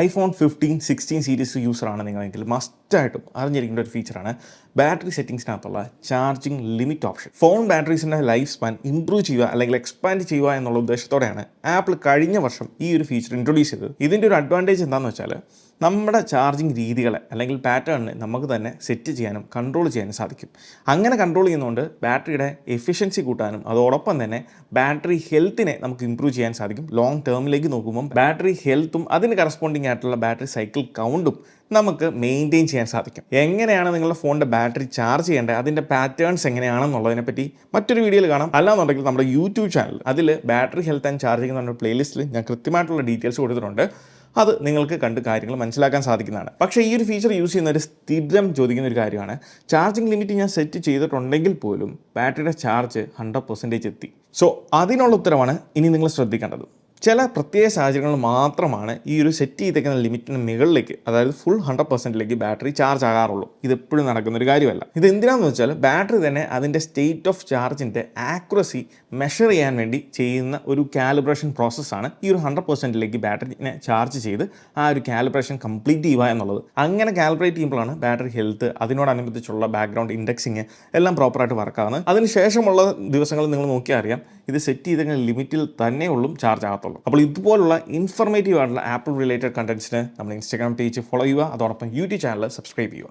iPhone 15, 16 series യൂസറാണ് നിങ്ങളെങ്കിൽ മസ്റ്റായിട്ടും അറിഞ്ഞിരിക്കേണ്ട ഒരു ഫീച്ചറാണ് ബാറ്ററി സെറ്റിംഗ്സിനകത്തുള്ള ചാർജിങ് ലിമിറ്റ് ഓപ്ഷൻ. ഫോൺ ബാറ്ററീസിൻ്റെ ലൈഫ് സ്പാൻ ഇംപ്രൂവ് ചെയ്യുക അല്ലെങ്കിൽ എക്സ്പാൻഡ് ചെയ്യുക എന്നുള്ള ഉദ്ദേശത്തോടെയാണ് ആപ്പിൾ കഴിഞ്ഞ വർഷം ഈ ഒരു ഫീച്ചർ ഇൻട്രൊഡ്യൂസ് ചെയ്തത്. ഇതിൻ്റെ ഒരു അഡ്വാൻറ്റേജ് എന്താണെന്ന് വെച്ചാൽ നമ്മുടെ ചാർജിങ് രീതികളെ അല്ലെങ്കിൽ പാറ്റേണിനെ നമുക്ക് തന്നെ സെറ്റ് ചെയ്യാനും കൺട്രോൾ ചെയ്യാനും സാധിക്കും. അങ്ങനെ കൺട്രോൾ ചെയ്യുന്നതുകൊണ്ട് ബാറ്ററിയുടെ എഫിഷ്യൻസി കൂട്ടാനും അതോടൊപ്പം തന്നെ ബാറ്ററി ഹെൽത്തിനെ നമുക്ക് ഇംപ്രൂവ് ചെയ്യാൻ സാധിക്കും. ലോങ് ടേമിലേക്ക് നോക്കുമ്പം ബാറ്ററി ഹെൽത്തും അതിന് കറസ്പോണ്ടിങ് ആയിട്ടുള്ള ബാറ്ററി സൈക്കിൾ കൗണ്ടും നമുക്ക് മെയിൻറ്റെയിൻ ചെയ്യാൻ സാധിക്കും. എങ്ങനെയാണ് നിങ്ങളുടെ ഫോണിൻ്റെ ബാറ്ററി ചാർജ് ചെയ്യേണ്ടത്, അതിൻ്റെ പാറ്റേൺസ് എങ്ങനെയാണെന്നുള്ളതിനെപ്പറ്റി മറ്റൊരു വീഡിയോയിൽ കാണാം. അല്ലാന്നുണ്ടെങ്കിൽ നമ്മുടെ യൂട്യൂബ് ചാനൽ അതിൽ ബാറ്ററി ഹെൽത്ത് ആൻഡ് ചാർജിങ് എന്ന പ്ലേലിസ്റ്റിൽ ഞാൻ കൃത്യമായിട്ടുള്ള ഡീറ്റെയിൽസ് കൊടുത്തിട്ടുണ്ട്. അത് നിങ്ങൾക്ക് കണ്ട് കാര്യങ്ങൾ മനസ്സിലാക്കാൻ സാധിക്കുന്നതാണ്. പക്ഷേ ഈ ഒരു ഫീച്ചർ യൂസ് ചെയ്യുന്നവർ സ്ഥിരം ചോദിക്കുന്ന ഒരു കാര്യമാണ്, ചാർജിങ് ലിമിറ്റ് ഞാൻ സെറ്റ് ചെയ്തിട്ടുണ്ടെങ്കിൽ പോലും ബാറ്ററിയുടെ ചാർജ് 100% എത്തി. സോ അതിനുള്ള ഉത്തരവാണ് ഇനി നിങ്ങൾ ശ്രദ്ധിക്കേണ്ടത്. ചില പ്രത്യേക സാഹചര്യങ്ങളിൽ മാത്രമാണ് ഈ ഒരു സെറ്റ് ചെയ്തേക്കുന്ന ലിമിറ്റിന് മുകളിലേക്ക്, അതായത് ഫുൾ 100%ലേക്ക് ബാറ്ററി ചാർജ് ആകാറുള്ളൂ. ഇതെപ്പോഴും നടക്കുന്ന ഒരു കാര്യമല്ല. ഇത് എന്തിനാണെന്ന് വെച്ചാൽ ബാറ്ററി തന്നെ അതിൻ്റെ സ്റ്റേറ്റ് ഓഫ് ചാർജിൻ്റെ ആക്യുറസി മെഷർ ചെയ്യാൻ വേണ്ടി ചെയ്യുന്ന ഒരു കാലിബ്രേഷൻ പ്രോസസ്സാണ് ഈ ഒരു 100%ലേക്ക് ബാറ്ററിനെ ചാർജ് ചെയ്ത് ആ ഒരു കാലിബ്രേഷൻ കംപ്ലീറ്റ് ചെയ്യുക എന്നുള്ളത്. അങ്ങനെ കാലിബ്രേറ്റ് ചെയ്യുമ്പോഴാണ് ബാറ്ററി ഹെൽത്ത്, അതിനോടനുബന്ധിച്ചുള്ള ബാക്ക്ഗ്രൗണ്ട് ഇൻഡെക്സിങ് എല്ലാം പ്രോപ്പറായിട്ട് വർക്കാകുന്നത്. അതിനുശേഷമുള്ള ദിവസങ്ങൾ നിങ്ങൾ നോക്കിയാൽ അറിയാം ഇത് സെറ്റ് ചെയ്തെങ്കിൽ ലിമിറ്റിൽ തന്നെയുള്ളൂ ചാർജ് ആകത്തുള്ളൂ. അപ്പോൾ ഇതുപോലുള്ള ഇൻഫർമേറ്റീവ് ആയിട്ടുള്ള ആപ്പിൾ റിലേറ്റഡ് കണ്ടന്റ്സിന് നമ്മുടെ ഇൻസ്റ്റാഗ്രാം പേജ് ഫോളോ ചെയ്യുക, അതോടൊപ്പം യൂട്യൂബ് ചാനൽ സബ്സ്ക്രൈബ് ചെയ്യുക.